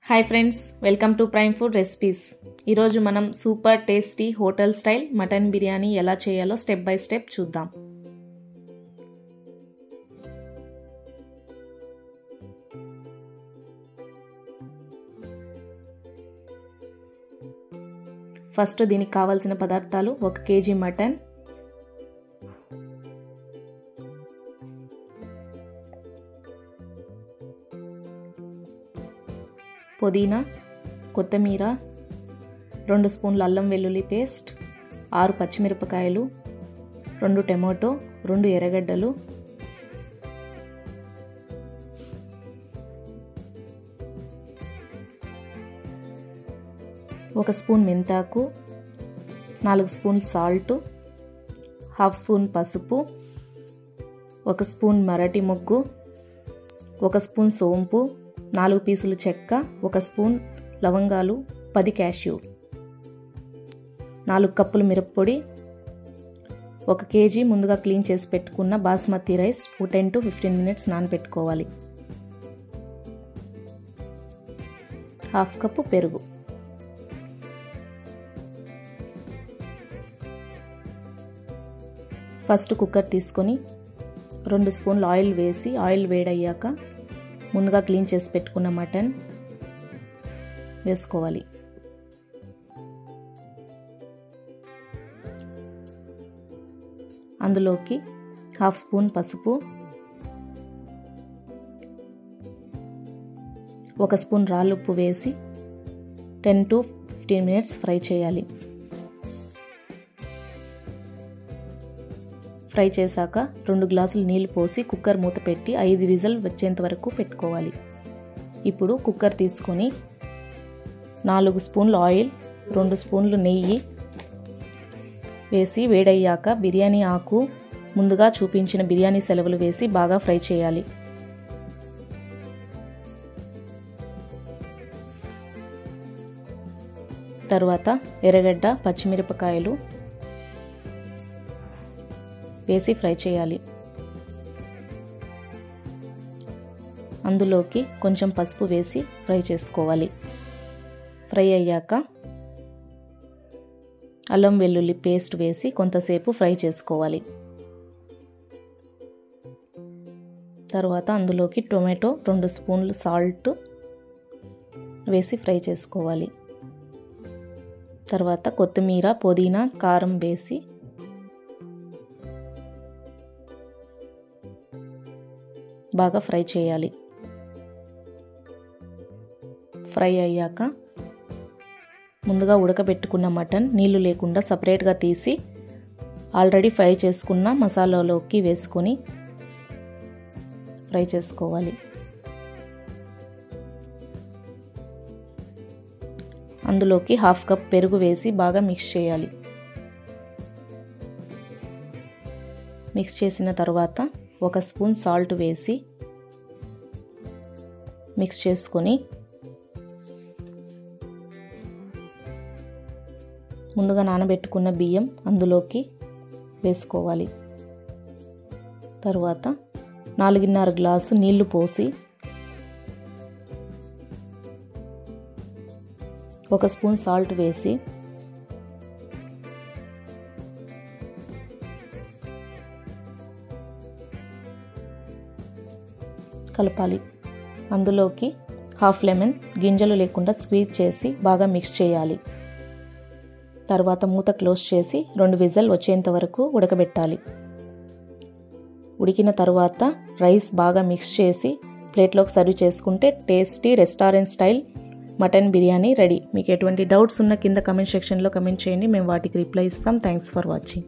Hi friends, welcome to prime food recipes. ఈరోజు మనం super tasty hotel style mutton biryani ఎలా చేయాలో స్టెప్ బై స్టెప్ చూద్దాం. ఫస్ట్ దీనికి కావాల్సిన పదార్థాలు: 1 కేజీ మటన్, పుదీనా, కొత్తిమీర, 2 స్పూన్ల అల్లం వెల్లుల్లి పేస్ట్, 6 పచ్చిమిరపకాయలు, 2 టమాటో, 2 ఎర్రగడ్డలు, ఒక స్పూన్ మెంతాకు, 4 స్పూన్ల సాల్ట్, 1/2 స్పూన్ పసుపు, 1 స్పూన్ మరాఠీ మొగ్గు, 1 స్పూన్ సోంపు, 4 పీసులు చెక్క, 1 స్పూన్ లవంగాలు, 10 క్యాష్యూ, 4 కప్పులు మిరప్పొడి, 1 కేజీ ముందుగా క్లీన్ చేసి పెట్టుకున్న బాస్మతి రైస్ 10 to 15 మినిట్స్ నానబెట్టుకోవాలి. 1/2 కప్పు పెరుగు. ఫస్ట్ కుక్కర్ తీసుకొని 2 స్పూన్ల ఆయిల్ వేసి ఆయిల్ వేడయ్యాక ముందుగా క్లీన్ చేసి పెట్టుకున్న మటన్ వేసుకోవాలి. అందులోకి 1/2 స్పూన్ పసుపు, 1 స్పూన్ రాళ్ళుప్పు వేసి 10 to 15 మినిట్స్ ఫ్రై చేయాలి. ఫ్రై చేశాక 2 గ్లాసులు నీళ్లు పోసి కుక్కర్ మూత పెట్టి 5 విజిల్ వచ్చేంత వరకు పెట్టుకోవాలి. ఇప్పుడు కుక్కర్ తీసుకొని 4 స్పూన్ల ఆయిల్, 2 స్పూన్లు నెయ్యి వేసి వేడయ్యాక బిర్యానీ ఆకు, ముందుగా చూపించిన బిర్యానీ సెలవులు వేసి బాగా ఫ్రై చేయాలి. తర్వాత ఎర్రగడ్డ, పచ్చిమిరపకాయలు వేసి ఫ్రై చేయాలి. అందులోకి కొంచెం పసుపు వేసి ఫ్రై చేసుకోవాలి. ఫ్రై అయ్యాక అల్లం వెల్లుల్లి పేస్ట్ వేసి కొంతసేపు ఫ్రై చేసుకోవాలి. తర్వాత అందులోకి టొమాటో, 2 స్పూన్లు సాల్ట్ వేసి ఫ్రై చేసుకోవాలి. తర్వాత కొత్తిమీర, పుదీనా, కారం వేసి బాగా ఫ్రై చేయాలి. ఫ్రై అయ్యాక ముందుగా ఉడకబెట్టుకున్న మటన్ నీళ్లు లేకుండా సపరేట్గా తీసి ఆల్రెడీ ఫ్రై చేసుకున్న మసాలాలోకి వేసుకొని ఫ్రై చేసుకోవాలి. అందులోకి 1/2 కప్ పెరుగు వేసి బాగా మిక్స్ చేయాలి. మిక్స్ చేసిన తర్వాత 1 స్పూన్ సాల్ట్ వేసి మిక్స్ చేసుకొని ముందుగా నానబెట్టుకున్న బియ్యం అందులోకి వేసుకోవాలి. తర్వాత 4.5 గ్లాసు నీళ్లు పోసి 1 స్పూన్ సాల్ట్ వేసి కలపాలి. అందులోకి 1/2 లెమన్ గింజలు లేకుండా స్క్వీజ్ చేసి బాగా మిక్స్ చేయాలి. తర్వాత మూత క్లోజ్ చేసి 2 విజిల్ వచ్చేంత వరకు ఉడకబెట్టాలి. ఉడికిన తర్వాత రైస్ బాగా మిక్స్ చేసి ప్లేట్లోకి సర్వ్ చేసుకుంటే tasty restaurant style mutton biryani ready. మీకు ఎటువంటి డౌట్స్ ఉన్న కింద కమెంట్ సెక్షన్లో కమెంట్ చేయండి, మేము వాటికి రిప్లై ఇస్తాం. Thanks for watching.